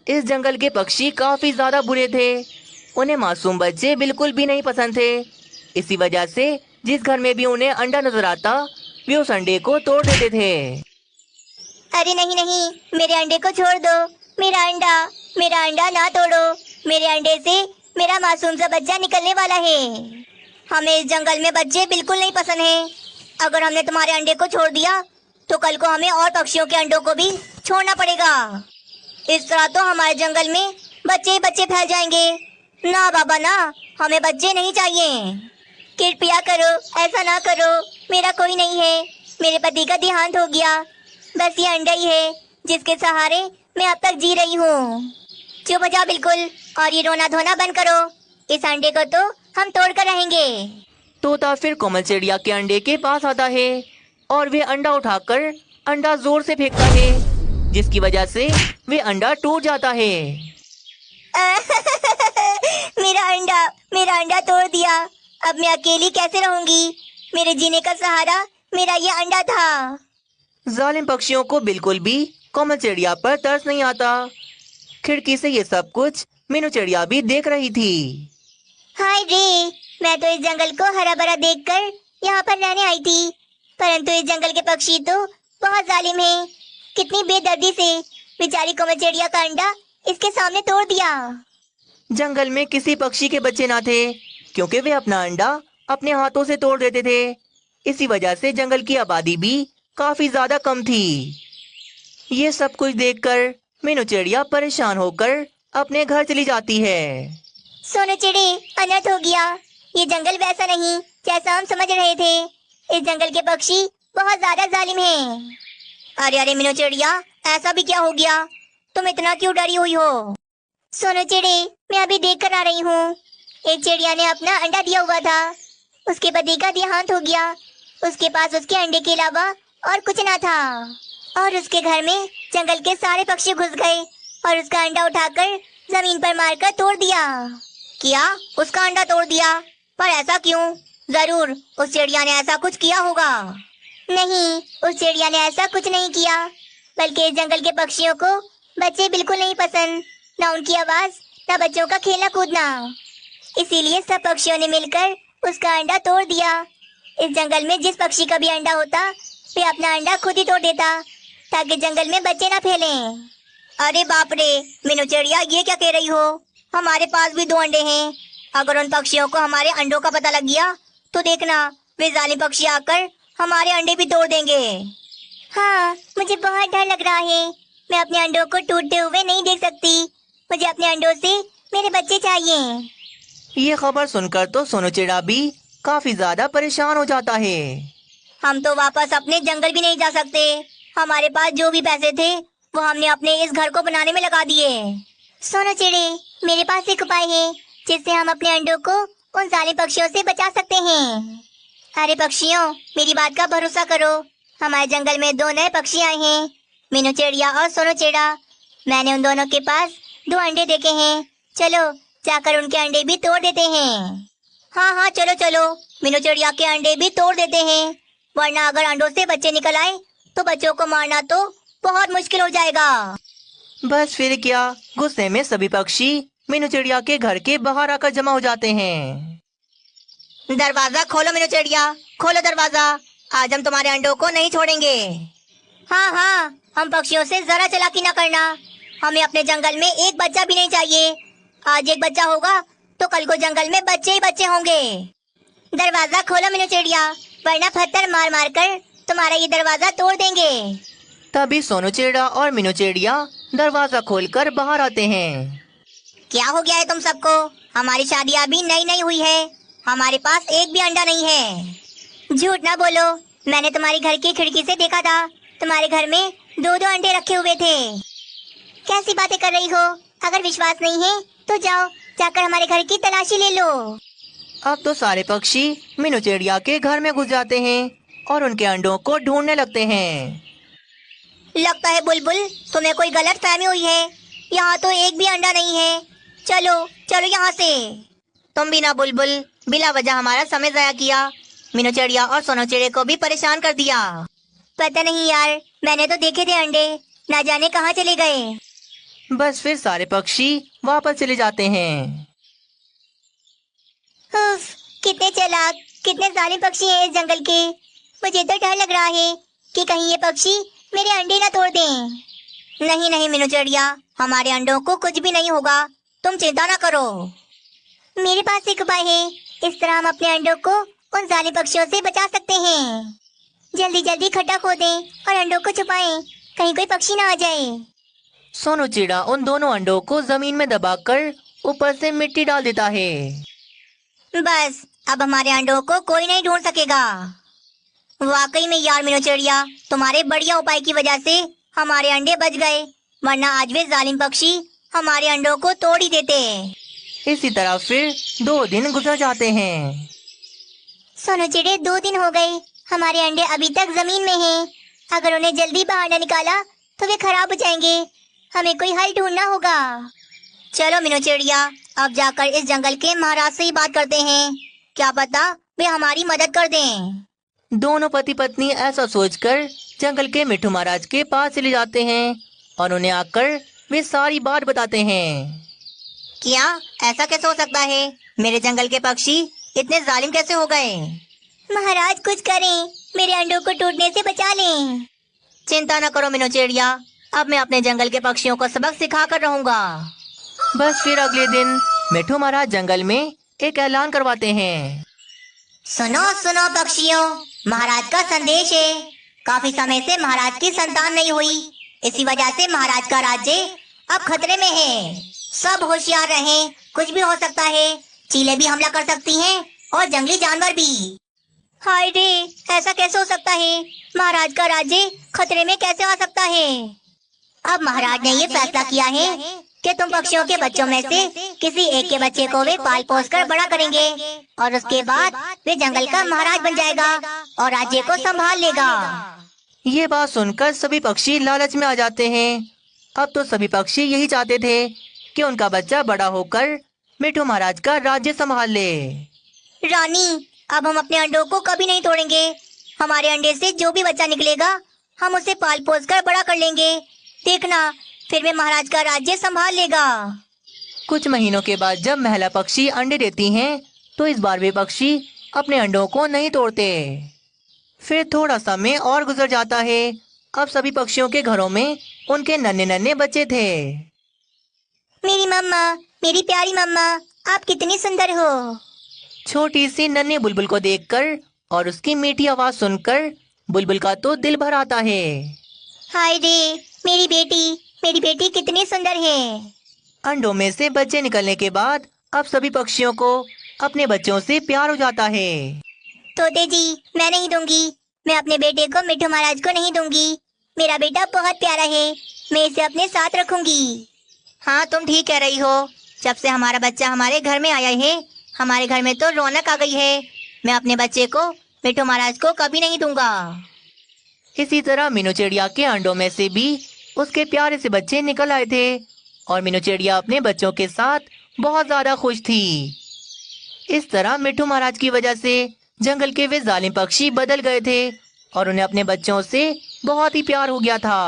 इस जंगल के पक्षी काफी ज्यादा बुरे थे। उन्हें मासूम बच्चे बिल्कुल भी नहीं पसंद थे। इसी वजह से जिस घर में भी उन्हें अंडा नजर आता, वे उस अंडे को तोड़ देते थे। अरे नहीं नहीं, मेरे अंडे को छोड़ दो। मेरा अंडा ना तोड़ो। मेरे अंडे से मेरा मासूम सा बच्चा निकलने वाला है। हमें इस जंगल में बच्चे बिल्कुल नहीं पसंद हैं। अगर हमने तुम्हारे अंडे को छोड़ दिया तो कल को हमें और पक्षियों के अंडों को भी छोड़ना पड़ेगा। इस तरह तो हमारे जंगल में बच्चे ही बच्चे फैल जाएंगे। ना बाबा ना, हमें बच्चे नहीं चाहिए। कृपया करो, ऐसा ना करो। मेरा कोई नहीं है। मेरे पति का देहांत हो गया। बस ये अंडा ही है जिसके सहारे मैं अब तक जी रही हूँ। चुप हो जाओ बिल्कुल, और ये रोना धोना बंद करो। इस अंडे को तो हम तोड़ कर रहेंगे। तोता फिर कोमल चिड़िया के अंडे के पास आता है और वे अंडा उठाकर अंडा जोर से फेंकता है, जिसकी वजह से वे अंडा टूट जाता है। मेरा अंडा तोड़ दिया। अब मैं अकेली कैसे रहूंगी? मेरे जीने का सहारा मेरा ये अंडा था। जालिम पक्षियों को बिल्कुल भी कोमल चिड़िया पर तरस नहीं आता। खिड़की से ये सब कुछ मीनू चिड़िया भी देख रही थी। हाय रे, मैं तो इस जंगल को हरा भरा देखकर यहाँ पर रहने आई थी, परंतु इस जंगल के पक्षी तो बहुत जालिम हैं। कितनी बेदर्दी से बेचारी कोमल चिड़िया का अंडा इसके सामने तोड़ दिया। जंगल में किसी पक्षी के बच्चे ना थे, क्योंकि वे अपना अंडा अपने हाथों से तोड़ देते थे। इसी वजह से जंगल की आबादी भी काफी ज्यादा कम थी। ये सब कुछ देखकर मीनू चिड़िया परेशान होकर अपने घर चली जाती है। सोनू चिड़ी, अनर्थ हो गया। ये जंगल वैसा नहीं जैसा हम समझ रहे थे। इस जंगल के पक्षी बहुत ज्यादा जालिम हैं। अरे अरे मीनू चिड़िया, ऐसा भी क्या हो गया? तुम इतना क्यों डरी हुई हो? सोनू चिड़ी, मैं अभी देख कर आ रही हूँ। एक चिड़िया ने अपना अंडा दिया हुआ था। उसके पति का देहांत हो गया। उसके पास उसके अंडे के अलावा और कुछ ना था, और उसके घर में जंगल के सारे पक्षी घुस गए और उसका अंडा उठाकर जमीन पर मारकर तोड़ दिया। क्या? उसका अंडा तोड़ दिया? पर ऐसा क्यों? जरूर उस चिड़िया ने ऐसा कुछ किया होगा। नहीं, उस चिड़िया ने ऐसा कुछ नहीं किया, बल्कि इस जंगल के पक्षियों को बच्चे बिल्कुल नहीं पसंद। न उनकी आवाज, न बच्चों का खेलना कूदना। इसीलिए सब पक्षियों ने मिलकर उसका अंडा तोड़ दिया। इस जंगल में जिस पक्षी का भी अंडा होता, वे अपना अंडा खुद ही तोड़ देता, ताकि जंगल में बच्चे ना फैलें। अरे बाप रे मीनू चिड़िया, ये क्या कह रही हो? हमारे पास भी 2 अंडे हैं। अगर उन पक्षियों को हमारे अंडों का पता लग गया तो देखना, वे जालिम पक्षी आकर हमारे अंडे भी तोड़ देंगे। हाँ, मुझे बहुत डर लग रहा है। मैं अपने अंडों को टूटते हुए नहीं देख सकती। मुझे अपने अंडों से मेरे बच्चे चाहिए। ये खबर सुनकर तो सोनू चिड़ा भी काफी ज्यादा परेशान हो जाता है। हम तो वापस अपने जंगल भी नहीं जा सकते। हमारे पास जो भी पैसे थे वो हमने अपने इस घर को बनाने में लगा दिए। सोनू चिड़ी, मेरे पास एक उपाय है जिससे हम अपने अंडों को उन जालिम पक्षियों से बचा सकते हैं। अरे पक्षियों, मेरी बात का भरोसा करो। हमारे जंगल में 2 नए पक्षी आए हैं, मीनू चिड़िया और सोनू चिड़ा। मैंने उन दोनों के पास 2 अंडे देखे हैं। चलो जाकर उनके अंडे भी तोड़ देते हैं। हाँ हाँ, चलो चलो, मीनू चिड़िया के अंडे भी तोड़ देते हैं, वरना अगर अंडों से बच्चे निकल आए तो बच्चों को मारना तो बहुत मुश्किल हो जाएगा। बस फिर क्या, गुस्से में सभी पक्षी मीनू चिड़िया के घर के बाहर आकर जमा हो जाते हैं। दरवाजा खोलो मीनू चिड़िया, खोलो दरवाजा। आज हम तुम्हारे अंडों को नहीं छोड़ेंगे। हाँ हाँ, हम पक्षियों से जरा चालाकी न करना। हमें अपने जंगल में एक बच्चा भी नहीं चाहिए। आज एक बच्चा होगा तो कल को जंगल में बच्चे ही बच्चे होंगे। दरवाजा खोलो मीनू चिड़िया, वरना पत्थर मार मार कर तुम्हारा ये दरवाजा तोड़ देंगे। तभी सोनू चिड़ा और मीनू चिड़िया दरवाजा खोलकर बाहर आते हैं। क्या हो गया है तुम सबको? हमारी शादी अभी नई नई हुई है। हमारे पास एक भी अंडा नहीं है। झूठ ना बोलो, मैंने तुम्हारे घर की खिड़की से देखा था। तुम्हारे घर में 2-2 अंडे रखे हुए थे। कैसी बातें कर रही हो? अगर विश्वास नहीं है तो जाओ, जाकर हमारे घर की तलाशी ले लो। अब तो सारे पक्षी मीनू चिड़िया के घर में घुस जाते हैं और उनके अंडों को ढूंढने लगते हैं। लगता है बुलबुल, तुम्हें कोई गलत फहमी हुई है। यहाँ तो एक भी अंडा नहीं है। चलो चलो यहाँ से। तुम भी ना बुलबुल, बिला वजह हमारा समय जाया किया। मीनू चिड़िया और सोनू चिड़े को भी परेशान कर दिया। पता नहीं यार, मैंने तो देखे थे अंडे, ना जाने कहाँ चले गए। बस फिर सारे पक्षी वापस चले जाते हैं। उफ, कितने चालाक, कितने जालिम पक्षी हैं इस जंगल के। मुझे तो डर लग रहा है कि कहीं ये पक्षी मेरे अंडे ना तोड़ दें। नहीं नहीं मीनू चिड़िया, हमारे अंडों को कुछ भी नहीं होगा, तुम चिंता ना करो। मेरे पास एक उपाय है, इस तरह हम अपने अंडों को उन जालिम पक्षियों से बचा सकते हैं। जल्दी जल्दी खड्डा खोदें और अंडों को छुपाएं, कहीं कोई पक्षी ना आ जाए। सोनू चिड़ा उन दोनों अंडों को जमीन में दबाकर ऊपर से मिट्टी डाल देता है। बस अब हमारे अंडों को कोई नहीं ढूंढ सकेगा। वाकई में यार मीनू चिड़िया, तुम्हारे बढ़िया उपाय की वजह से हमारे अंडे बच गए, वरना आज वे जालिम पक्षी हमारे अंडों को तोड़ ही देते। इसी तरह फिर 2 दिन गुजर जाते हैं। सोनू चिड़े 2 दिन हो गए, हमारे अंडे अभी तक जमीन में हैं। अगर उन्हें जल्दी बाहर न निकाला तो वे खराब हो जाएंगे, हमें कोई हल ढूंढना होगा। चलो मीनू चिड़िया, अब जाकर इस जंगल के महाराज से ही बात करते हैं, क्या पता वे हमारी मदद कर दें। दोनों पति पत्नी ऐसा सोचकर जंगल के मिट्ठू महाराज के पास चले जाते हैं और उन्हें आकर वे सारी बात बताते हैं। क्या ऐसा कैसे हो सकता है? मेरे जंगल के पक्षी इतने जालिम कैसे हो गए? महाराज कुछ करें, मेरे अंडों को टूटने से बचा लें। चिंता न करो मीनू चिड़िया, अब मैं अपने जंगल के पक्षियों को सबक सिखा कर रहूंगा। बस फिर अगले दिन मिट्ठू महाराज जंगल में एक ऐलान करवाते हैं। सुनो सुनो पक्षियों, महाराज का संदेश है। काफी समय से महाराज की संतान नहीं हुई, इसी वजह से महाराज का राज्य अब खतरे में है। सब होशियार रहें, कुछ भी हो सकता है। चीलें भी हमला कर सकती हैं और जंगली जानवर भी। हाय रे, ऐसा कैसे हो सकता है? महाराज का राज्य खतरे में कैसे आ सकता है? अब महाराज ने ये फैसला किया है कि तुम पक्षियों के बच्चों में से किसी एक के बच्चे को वे पाल पोस कर बड़ा करेंगे और उसके बाद वे जंगल का महाराज बन जाएगा और राज्य को संभाल लेगा। ये बात सुनकर सभी पक्षी लालच में आ जाते हैं। अब तो सभी पक्षी यही चाहते थे कि उनका बच्चा बड़ा होकर मिट्ठू महाराज का राज्य संभाल ले। रानी, अब हम अपने अंडों को कभी नहीं तोड़ेंगे। हमारे अंडे से जो भी बच्चा निकलेगा हम उसे पाल पोस कर बड़ा कर लेंगे। देखना, फिर वे महाराज का राज्य संभाल लेगा। कुछ महीनों के बाद जब महिला पक्षी अंडे देती हैं, तो इस बार वे पक्षी अपने अंडों को नहीं तोड़ते। फिर थोड़ा समय और गुजर जाता है। अब सभी पक्षियों के घरों में उनके नन्हे नन्हे बच्चे थे। मेरी मम्मा, मेरी प्यारी मम्मा, आप कितनी सुंदर हो। छोटी सी नन्ही बुलबुल को देखकर और उसकी मीठी आवाज सुनकर बुलबुल का तो दिल भर आता है। हाय रे, मेरी बेटी कितनी सुंदर है। अंडों में से बच्चे निकलने के बाद अब सभी पक्षियों को अपने बच्चों से प्यार हो जाता है। तोते जी, मैं नहीं दूंगी, मैं अपने बेटे को मिट्ठू महाराज को नहीं दूंगी। मेरा बेटा बहुत प्यारा है, मैं इसे अपने साथ रखूंगी। हाँ, तुम ठीक कह रही हो। जब से हमारा बच्चा हमारे घर में आया है, हमारे घर में तो रौनक आ गई है। मैं अपने बच्चे को मिट्ठू महाराज को कभी नहीं दूंगा। इसी तरह मीनू चिड़िया के अंडों में से भी उसके प्यारे से बच्चे निकल आए थे और मीनू चिड़िया अपने बच्चों के साथ बहुत ज्यादा खुश थी। इस तरह मिट्ठू महाराज की वजह से जंगल के वे जालिम पक्षी बदल गए थे और उन्हें अपने बच्चों से बहुत ही प्यार हो गया था।